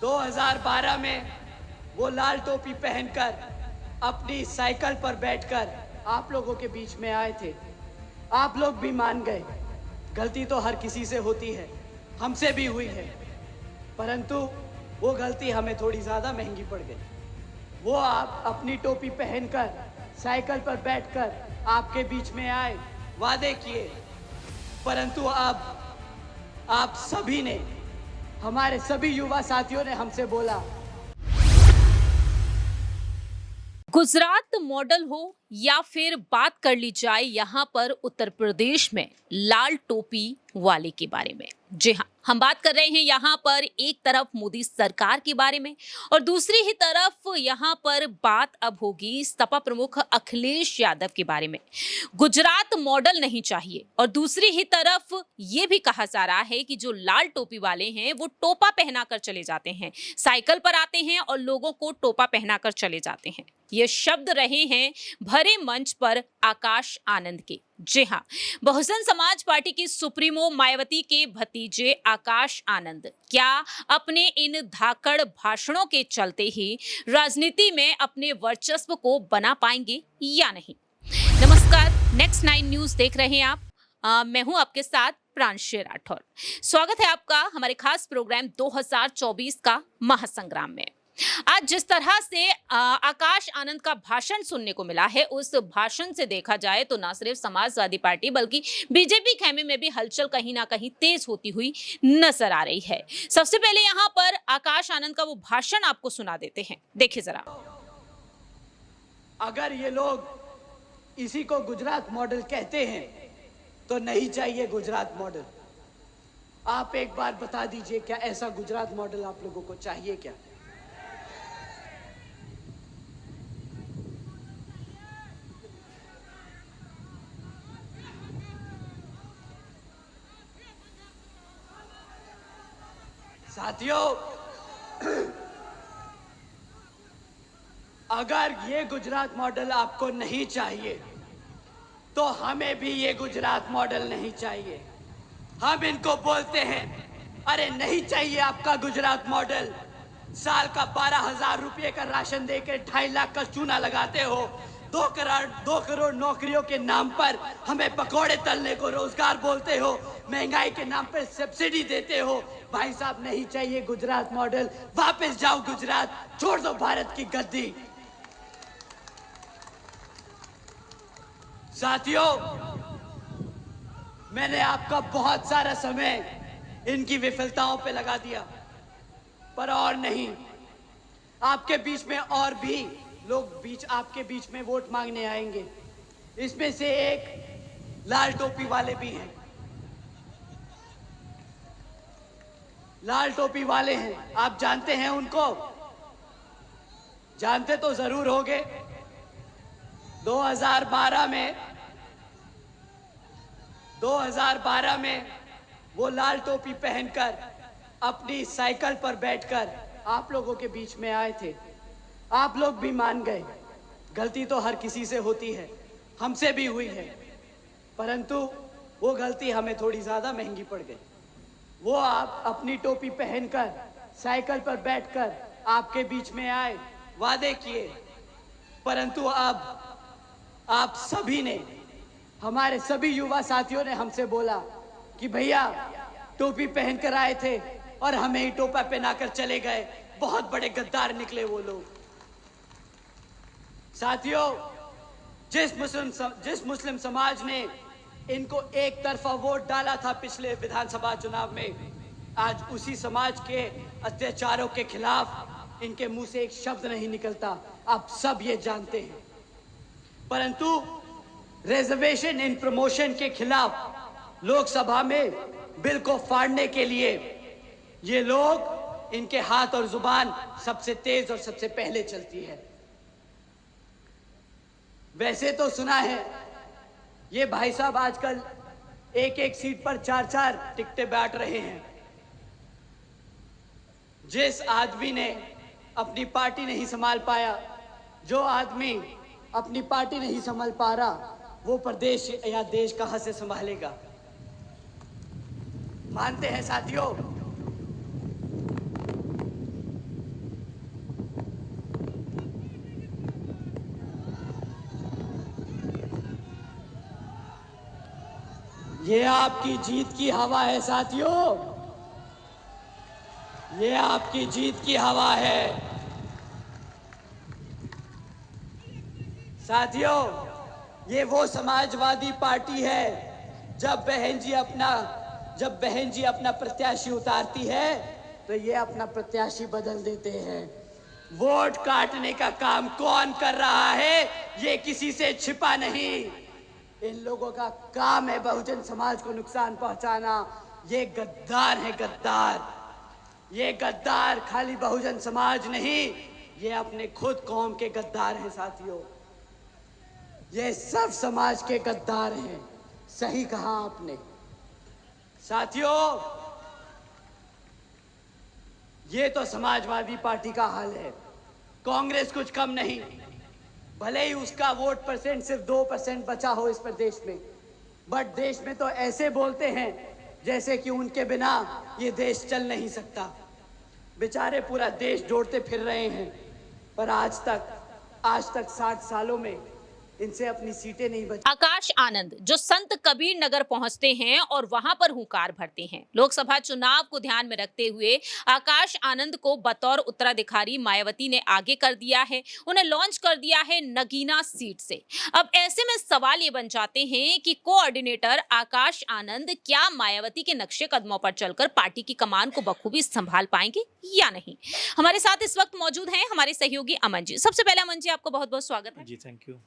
2012 में वो लाल टोपी पहनकर अपनी साइकिल पर बैठकर आप लोगों के बीच में आए थे। आप लोग भी मान गए। गलती तो हर किसी से होती है, हमसे भी हुई है, परंतु वो गलती हमें थोड़ी ज़्यादा महंगी पड़ गई। वो आप अपनी टोपी पहनकर साइकिल पर बैठकर आपके बीच में आए, वादे किए, परंतु अब आप सभी ने, हमारे सभी युवा साथियों ने हमसे बोला, गुजरात मॉडल हो या फिर बात कर ली जाए यहाँ पर उत्तर प्रदेश में लाल टोपी वाले के बारे में। जी हाँ, हम बात कर रहे हैं यहाँ पर एक तरफ मोदी सरकार के बारे में और दूसरी ही तरफ यहाँ पर बात अब होगी सपा प्रमुख अखिलेश यादव के बारे में। गुजरात मॉडल नहीं चाहिए और दूसरी ही तरफ ये भी कहा जा रहा है कि जो लाल टोपी वाले हैं वो टोपा पहनाकर चले जाते हैं, साइकिल पर आते हैं और लोगों को टोपा पहनाकर चले जाते हैं। ये शब्द रहे हैं भरे मंच पर आकाश आनंद के। जी हाँ, बहुजन समाज पार्टी की सुप्रीमो मायावती के भतीजे आकाश आनंद क्या अपने इन धाकड़ भाषणों के चलते ही राजनीति में अपने वर्चस्व को बना पाएंगे या नहीं? नमस्कार, नेक्स्ट 9 न्यूज देख रहे हैं आप। मैं हूं आपके साथ प्रांशु राठौर। स्वागत है आपका हमारे खास प्रोग्राम 2024 का महासंग्राम में। आज जिस तरह से आकाश आनंद का भाषण सुनने को मिला है, उस भाषण से देखा जाए तो न सिर्फ समाजवादी पार्टी बल्कि बीजेपी खेमे में भी हलचल कहीं ना कहीं तेज होती हुई नजर आ रही है। सबसे पहले यहाँ पर आकाश आनंद का वो भाषण आपको सुना देते हैं, देखिए जरा। अगर ये लोग इसी को गुजरात मॉडल कहते हैं तो नहीं चाहिए गुजरात मॉडल। आप एक बार बता दीजिए, क्या ऐसा गुजरात मॉडल आप लोगों को चाहिए क्या? साथियों, अगर ये गुजरात मॉडल आपको नहीं चाहिए तो हमें भी ये गुजरात मॉडल नहीं चाहिए। हम इनको बोलते हैं, अरे नहीं चाहिए आपका गुजरात मॉडल। साल का 12,000 रुपये का राशन देकर 2.5 लाख का चूना लगाते हो। 2 करोड़ नौकरियों के नाम पर हमें पकौड़े तलने को रोजगार बोलते हो। महंगाई के नाम पर सब्सिडी देते हो। भाई साहब, नहीं चाहिए गुजरात मॉडल। वापस जाओ गुजरात, छोड़ दो भारत की गद्दी। साथियों, मैंने आपका बहुत सारा समय इनकी विफलताओं पे लगा दिया, पर और नहीं। आपके बीच में और भी लोग आपके बीच में वोट मांगने आएंगे। इसमें से एक लाल टोपी वाले भी हैं। लाल टोपी वाले हैं, आप जानते हैं उनको? जानते तो जरूर होंगे। 2012 में वो लाल टोपी पहनकर अपनी साइकिल पर बैठकर आप लोगों के बीच में आए थे। आप लोग भी मान गए। गलती तो हर किसी से होती है, हमसे भी हुई है, परंतु वो गलती हमें थोड़ी ज्यादा महंगी पड़ गई। वो आप अपनी टोपी पहनकर साइकिल पर बैठकर आपके बीच में आए, वादे किए, परंतु अब आप सभी ने, हमारे सभी युवा साथियों ने हमसे बोला कि भैया टोपी पहनकर आए थे और हमें ही टोपा पहनाकर चले गए। बहुत बड़े गद्दार निकले वो लोग। साथियों, जिस मुस्लिम समाज ने इनको एक तरफा वोट डाला था पिछले विधानसभा चुनाव में, आज उसी समाज के अत्याचारों के खिलाफ इनके मुंह से एक शब्द नहीं निकलता। आप सब ये जानते हैं, परंतु रिजर्वेशन इन प्रमोशन के खिलाफ लोकसभा में बिल को फाड़ने के लिए ये लोग, इनके हाथ और जुबान सबसे तेज और सबसे पहले चलती है। वैसे तो सुना है ये भाई साहब आजकल एक सीट पर 4-4 टिकटें बांट रहे हैं। जिस आदमी ने अपनी पार्टी नहीं संभाल पाया, जो आदमी अपनी पार्टी नहीं संभाल पा रहा, वो प्रदेश या देश कहां से संभालेगा? मानते हैं साथियों, ये आपकी जीत की हवा है साथियों, ये आपकी जीत की हवा है साथियों। ये वो समाजवादी पार्टी है, जब बहन जी अपना प्रत्याशी उतारती है तो ये अपना प्रत्याशी बदल देते हैं। वोट काटने का काम कौन कर रहा है, ये किसी से छिपा नहीं। इन लोगों का काम है बहुजन समाज को नुकसान पहुंचाना। ये गद्दार है, गद्दार। ये गद्दार खाली बहुजन समाज नहीं, ये अपने खुद कौम के गद्दार हैं साथियों। ये सब समाज के गद्दार हैं। सही कहा आपने साथियों। ये तो समाजवादी पार्टी का हाल है। कांग्रेस कुछ कम नहीं, भले ही उसका वोट परसेंट सिर्फ 2% बचा हो इस प्रदेश में, बट देश में तो ऐसे बोलते हैं जैसे कि उनके बिना ये देश चल नहीं सकता। बेचारे पूरा देश जोड़ते फिर रहे हैं, पर आज तक 60 सालों में इनसे अपनी सीटें नहीं बची। आकाश आनंद जो संत कबीर नगर पहुंचते हैं और वहां पर हुंकार भरते हैं। लोकसभा चुनाव को ध्यान में रखते हुए आकाश आनंद को बतौर उत्तराधिकारी मायावती ने आगे कर दिया है, उन्हें लॉन्च कर दिया है नगीना सीट से। अब ऐसे में सवाल ये बन जाते हैं कि कोऑर्डिनेटर आकाश आनंद क्या मायावती के नक्शे कदमों पर चलकर पार्टी की कमान को बखूबी संभाल पाएंगे या नहीं। हमारे साथ इस वक्त मौजूद हैं हमारे सहयोगी अमन जी। सबसे पहले अमन जी, आपको बहुत बहुत स्वागत है। जी, थैंक यू।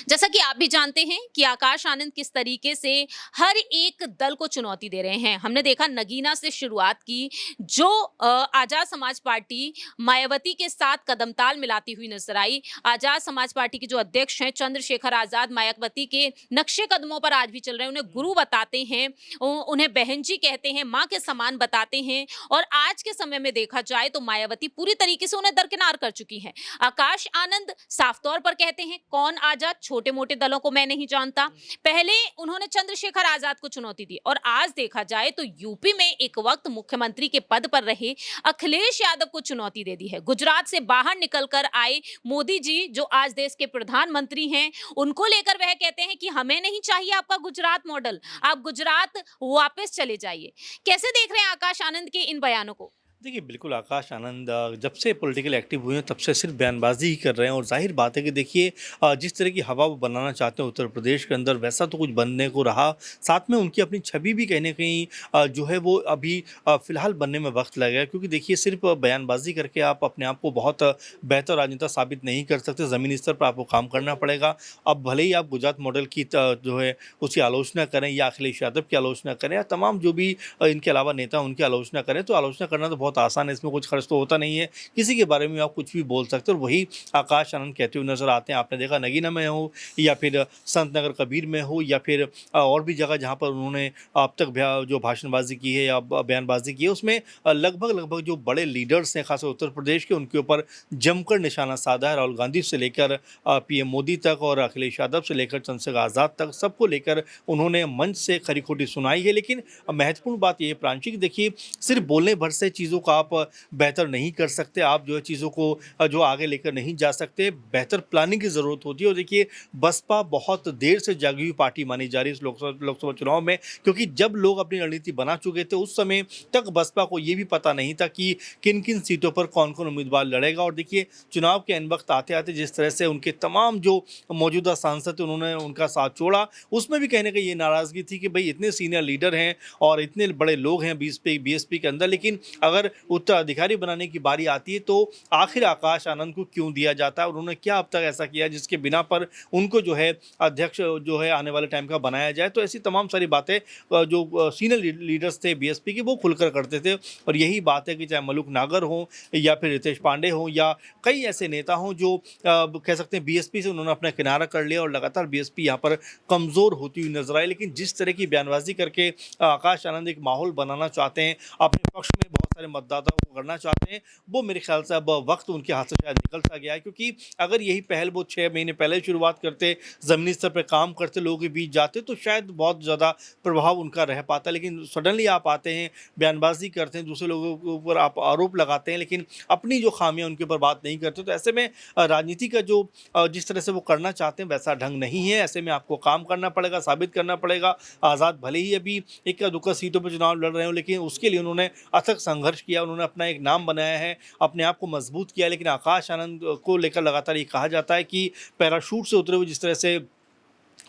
जैसा कि आप भी जानते हैं कि आकाश आनंद किस तरीके से हर एक दल को चुनौती दे रहे हैं। हमने देखा नगीना से शुरुआत की, जो आजाद समाज पार्टी मायावती के साथ कदमताल मिलाती हुई नजर आई। आजाद समाज पार्टी के जो अध्यक्ष हैं चंद्रशेखर आजाद मायावती के नक्शे कदमों पर आज भी चल रहे हैं, उन्हें गुरु बताते हैं, उन्हें बहन जी कहते हैं, माँ के समान बताते हैं। और आज के समय में देखा जाए तो मायावती पूरी तरीके से उन्हें दरकिनार कर चुकी हैं। आकाश आनंद साफ तौर पर कहते हैं कौन आजाद, छोटे मोटे दलों को मैं नहीं जानता। पहले उन्होंने चंद्रशेखर आजाद को चुनौती दी और आज देखा जाए तो यूपी में एक वक्त मुख्यमंत्री के पद पर रहे अखिलेश यादव को चुनौती दे दी है। गुजरात से बाहर निकलकर आए मोदी जी, जो आज देश के प्रधानमंत्री हैं, उनको लेकर वह कहते हैं कि हमें नहीं चाहिए आपका गुजरात मॉडल, आप गुजरात वापस चले जाइए। कैसे देख रहे हैं आकाश आनंद के इन बयानों को? देखिए, बिल्कुल आकाश आनंद जब से पॉलिटिकल एक्टिव हुए हैं तब से सिर्फ बयानबाजी ही कर रहे हैं। और जाहिर बात है कि देखिए जिस तरह की हवा वो बनाना चाहते हैं उत्तर प्रदेश के अंदर, वैसा तो कुछ बनने को रहा। साथ में उनकी अपनी छवि भी कहीं ना कहीं जो है वो अभी फ़िलहाल बनने में वक्त लगेगा। क्योंकि देखिए सिर्फ बयानबाजी करके आप अपने आप को बहुत बेहतर राजनेता साबित नहीं कर सकते। ज़मीनी स्तर पर आपको काम करना पड़ेगा। अब भले ही आप गुजरात मॉडल की जो है उसकी आलोचना करें या अखिलेश यादव की आलोचना करें या तमाम जो भी इनके अलावा नेता उनकी आलोचना करें, तो आलोचना करना तो बहुत आसान है, इसमें कुछ खर्च तो होता नहीं है। किसी के बारे में आप कुछ भी बोल सकते हो। और वही आकाश आनंद कहते हुए नजर आते हैं। आपने देखा नगीना में हो या फिर संत नगर कबीर में हो या फिर और भी जगह जहां पर उन्होंने अब तक जो भाषणबाजी की है या बयानबाजी की है, उसमें लगभग जो बड़े लीडर्स हैं खासकर उत्तर प्रदेश के, उनके ऊपर जमकर निशाना साधा है। राहुल गांधी से लेकर पीएम मोदी तक और अखिलेश यादव से लेकर चंद्रशेखर आजाद तक, सबको लेकर उन्होंने मंच से खरी खोटी सुनाई है। लेकिन महत्वपूर्ण बात यह प्रांशिक, देखिए सिर्फ बोलने भर से चीज़ों को आप बेहतर नहीं कर सकते। आप जो है चीज़ों को जो आगे लेकर नहीं जा सकते। बेहतर प्लानिंग की ज़रूरत होती है। और देखिए बसपा बहुत देर से जागी हुई पार्टी मानी जा रही है इस लोकसभा चुनाव में, क्योंकि जब लोग अपनी रणनीति बना चुके थे उस समय तक बसपा को ये भी पता नहीं था कि किन किन सीटों पर कौन कौन उम्मीदवार लड़ेगा। और देखिए चुनाव के वक्त आते आते जिस तरह से उनके तमाम जो मौजूदा सांसद थे उन्होंने उनका साथ छोड़ा, उसमें भी कहीं ना कहीं ये नाराज़गी थी कि भाई इतने सीनियर लीडर हैं और इतने बड़े लोग हैं बीएसपी के अंदर, लेकिन अगर उत्तराधिकारी बनाने की बारी आती है तो आखिर आकाश आनंद को क्यों दिया जाता है। और उन्होंने क्या अब तक ऐसा किया जिसके बिना पर उनको जो है अध्यक्ष जो है आने वाले टाइम का बनाया जाए। तो ऐसी तमाम सारी बातें जो सीनियर लीडर्स थे बीएसपी के, वो खुलकर करते थे। और यही बात है कि चाहे मलूक नागर हो या फिर रितेश पांडे हो या कई ऐसे नेता हों जो कह सकते हैं बीएसपी से उन्होंने अपना किनारा कर लिया और लगातार बीएसपी यहाँ पर कमज़ोर होती हुई नजर आई। लेकिन जिस तरह की बयानबाजी करके आकाश आनंद एक माहौल बनाना चाहते हैं, अपने पक्ष में बहुत सारे मतदाताओं को करना चाहते हैं, वो मेरे ख्याल से अब वक्त उनके हाथ से शायद निकल सा गया है। क्योंकि अगर यही पहल वो 6 महीने पहले शुरुआत करते, ज़मीनी स्तर पर काम करते, लोगों के बीच जाते, तो शायद बहुत ज़्यादा प्रभाव उनका रह पाता। लेकिन सडनली आप आते हैं, बयानबाजी करते हैं, दूसरे लोगों के ऊपर आप आरोप लगाते हैं, लेकिन अपनी जो खामियां उनके ऊपर बात नहीं करते। तो ऐसे में राजनीति का जो जिस तरह से वो करना चाहते हैं वैसा ढंग नहीं है। ऐसे में आपको काम करना पड़ेगा, साबित करना पड़ेगा। आज़ाद भले ही अभी इक्का दुक्का सीटों पर चुनाव लड़ रहे हो, लेकिन उसके लिए उन्होंने अथक संघर्ष किया, उन्होंने अपना एक नाम बनाया है, अपने आप को मजबूत किया। लेकिन आकाश आनंद को लेकर लगातार ये कहा जाता है कि पैराशूट से उतरे हुए जिस तरह से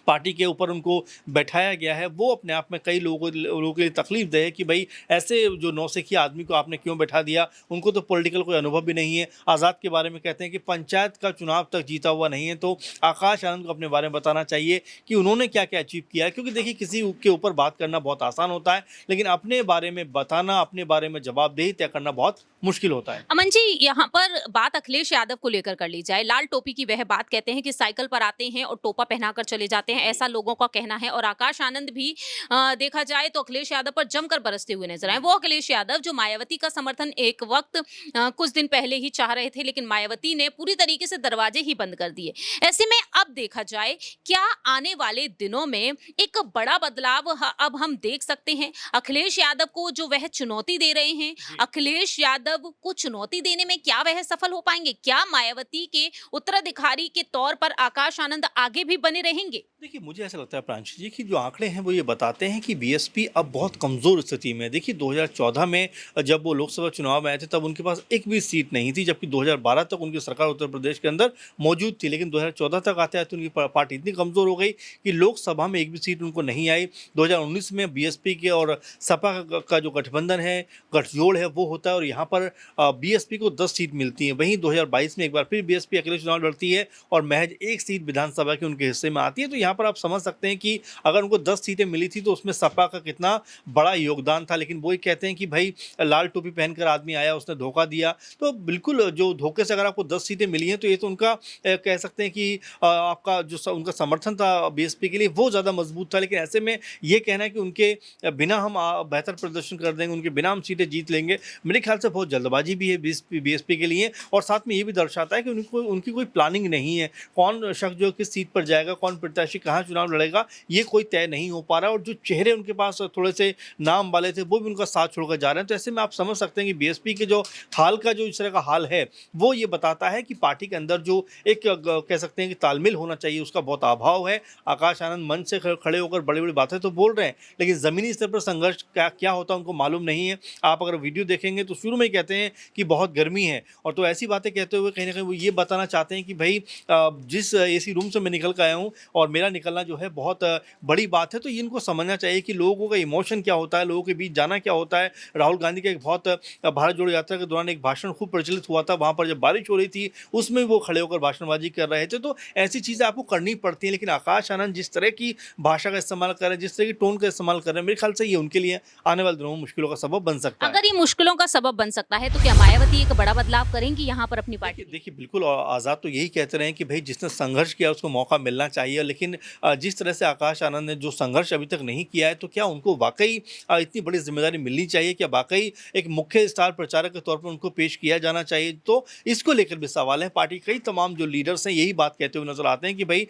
पार्टी के ऊपर उनको बैठाया गया है, वो अपने आप में कई लोगों के लिए तकलीफदेह है कि भाई ऐसे जो नौसिखिया आदमी को आपने क्यों बैठा दिया। उनको तो पॉलिटिकल कोई अनुभव भी नहीं है। आज़ाद के बारे में कहते हैं कि पंचायत का चुनाव तक जीता हुआ नहीं है। तो आकाश आनंद को अपने बारे में बताना चाहिए कि उन्होंने क्या क्या अचीव किया है। क्योंकि देखिए, किसी के ऊपर बात करना बहुत आसान होता है, लेकिन अपने बारे में बताना, अपने बारे में जवाबदेही तय करना बहुत मुश्किल होता है। अमन जी, यहाँ पर बात अखिलेश यादव को लेकर कर ली जाए। लाल टोपी की वह बात कहते हैं कि साइकिल पर आते हैं और टोपा पहनाकर चले जाते हैं, ऐसा लोगों का कहना है। और आकाश आनंद भी देखा जाए तो अखिलेश यादव पर जमकर बरसते हुए नजर आए। वो अखिलेश यादव जो मायावती का समर्थन एक वक्त कुछ दिन पहले ही चाह रहे थे, लेकिन मायावती ने पूरी तरीके से दरवाजे ही बंद कर दिए। ऐसे में अब देखा जाए, क्या आने वाले दिनों में एक बड़ा बदलाव अब हम देख सकते हैं? अखिलेश यादव को जो वह चुनौती दे रहे हैं, अखिलेश यादव को चुनौती देने में क्या वह सफल हो पाएंगे? क्या मायावती के उत्तराधिकारी के तौर पर आकाश आनंद आगे भी बने रहेंगे? देखिए, मुझे ऐसा लगता है प्रांशु जी कि जो आंकड़े हैं वो ये बताते हैं कि बीएसपी अब बहुत कमज़ोर स्थिति में है। देखिए, 2014 में जब वो लोकसभा चुनाव में आए थे तब उनके पास एक भी सीट नहीं थी, जबकि 2012 तक उनकी सरकार उत्तर प्रदेश के अंदर मौजूद थी। लेकिन 2014 तक आते-आते उनकी पार्टी इतनी कमज़ोर हो गई कि लोकसभा में एक भी सीट उनको नहीं आई। 2019 में बीएसपी के और सपा का जो गठबंधन है, गठजोड़ है, वो होता है और यहाँ पर बीएसपी को 10 सीट मिलती हैं। वहीं 2022 में एक बार फिर बीएसपी अकेले चुनाव लड़ती है और महज 1 सीट विधानसभा की उनके हिस्से में आती है। तो यहाँ पर आप समझ सकते हैं कि अगर उनको 10 सीटें मिली थी तो उसमें सपा का कितना बड़ा योगदान था। लेकिन वो ही कहते हैं कि भाई लाल टोपी पहनकर आदमी आया, उसने धोखा दिया। तो बिल्कुल जो धोखे से अगर आपको 10 सीटें मिली हैं तो ये तो उनका कह सकते हैं कि आपका जो उनका समर्थन था बीएसपी के लिए वो ज़्यादा मजबूत था। लेकिन ऐसे में ये कहना है कि उनके बिना हम बेहतर प्रदर्शन कर देंगे, उनके बिना हम सीटें जीत लेंगे, मेरे ख्याल से बहुत जल्दबाजी भी है बीएसपी के लिए। और साथ में ये भी दर्शाता है कि उनकी कोई प्लानिंग नहीं है। कौन शख्स जो किस सीट पर जाएगा, कौन प्रत्याशी कहाँ चुनाव लड़ेगा, ये कोई तय नहीं हो पा रहा है। और जो चेहरे उनके पास थोड़े से नाम वाले थे वो भी उनका साथ छोड़कर जा रहे हैं। तो ऐसे में आप समझ सकते हैं कि बीएसपी के जो हाल का जो इस तरह का हाल है वो ये बताता है कि पार्टी के अंदर जो एक कह सकते हैं कि तालमेल होना चाहिए उसका बहुत अभाव है। आकाश आनंद मंच से खड़े होकर बड़ी बड़ी बातें तो बोल रहे हैं, लेकिन ज़मीनी स्तर पर संघर्ष क्या होता है उनको मालूम नहीं है। आप अगर वीडियो देखेंगे तो शुरू में ही कहते हैं कि बहुत गर्मी है, और तो ऐसी बातें कहते हुए कहीं ना कहीं वो ये बताना चाहते हैं कि भाई जिस एसी रूम से मैं निकल कर आया हूँ और मेरा निकलना जो है बहुत बड़ी बात है। तो इनको समझना चाहिए कि लोगों का इमोशन क्या होता है, लोगों के बीच जाना क्या होता है। राहुल गांधी का एक बहुत भारत जोड़ो यात्रा के दौरान एक भाषण खूब प्रचलित हुआ था, वहाँ पर जब बारिश हो रही थी उसमें वो खड़े होकर भाषणबाजी कर रहे थे। तो ऐसी चीज़ें आपको करनी पड़ती हैं। लेकिन आकाश आनंद जिस तरह की भाषा का इस्तेमाल कर रहे हैं, जिस तरह की टोन का इस्तेमाल कर रहे हैं, मेरे ख्याल से ये उनके लिए आने वाले दिनों में मुश्किलों का सबब बन सकता है। अगर ये मुश्किलों का सबब बन सकता है तो क्या मायावती एक बड़ा बदलाव करेंगी यहाँ पर अपनी पार्टी? देखिए बिल्कुल, और आज़ाद तो यही कहते रहे कि भाई जिसने संघर्ष किया उसको मौका मिलना चाहिए। लेकिन जिस तरह से आकाश आनंद ने जो संघर्ष अभी तक नहीं किया है, तो क्या उनको वाकई इतनी बड़ी जिम्मेदारी मिलनी चाहिए? क्या वाकई एक मुख्य स्टार प्रचारक के तौर पर उनको पेश किया जाना चाहिए? तो इसको लेकर भी सवाल है। पार्टी कई तमाम जो लीडर्स हैं यही बात कहते हुए नजर आते हैं कि भाई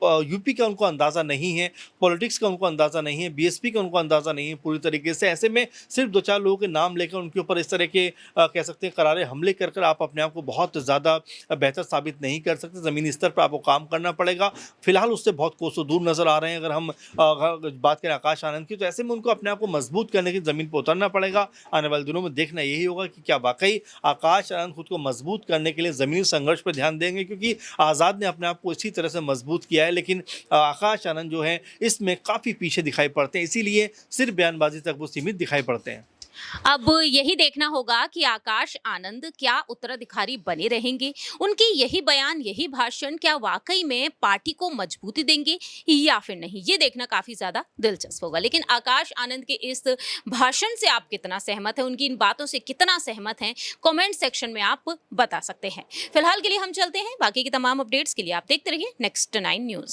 यूपी का उनको अंदाज़ा नहीं है, पॉलिटिक्स का उनको अंदाज़ा नहीं है, बीएसपी का उनको अंदाज़ा नहीं है पूरी तरीके से। ऐसे में सिर्फ 2-4 लोगों के नाम लेकर उनके ऊपर इस तरह के कह सकते हैं करारे हमले कर कर आप अपने आप को बहुत ज़्यादा बेहतर साबित नहीं कर सकते। ज़मीनी स्तर पर आपको काम करना पड़ेगा। फिलहाल उससे बहुत कोसों दूर नज़र आ रहे हैं। अगर हम बात करें आकाश आनंद की, तो ऐसे में उनको अपने आप को मजबूत करने की ज़मीन पर उतरना पड़ेगा। आने वाले दिनों में देखना यही होगा कि क्या वाकई आकाश आनंद खुद को मजबूत करने के लिए ज़मीनी संघर्ष पर ध्यान देंगे, क्योंकि आज़ाद ने अपने आप को इसी तरह से मजबूत किया है। लेकिन आकाश आनंद जो है इसमें काफ़ी पीछे दिखाई पड़ते हैं, इसीलिए सिर्फ बयानबाजी तक वो सीमित दिखाई पड़ते हैं। अब यही देखना होगा कि आकाश आनंद क्या उत्तराधिकारी बने रहेंगे, उनकी यही बयान, यही भाषण क्या वाकई में पार्टी को मजबूती देंगे या फिर नहीं, ये देखना काफी ज्यादा दिलचस्प होगा। लेकिन आकाश आनंद के इस भाषण से आप कितना सहमत हैं, उनकी इन बातों से कितना सहमत हैं, कमेंट सेक्शन में आप बता सकते हैं। फिलहाल के लिए हम चलते हैं, बाकी की तमाम अपडेट्स के लिए आप देखते रहिए नेक्स्ट 9 न्यूज।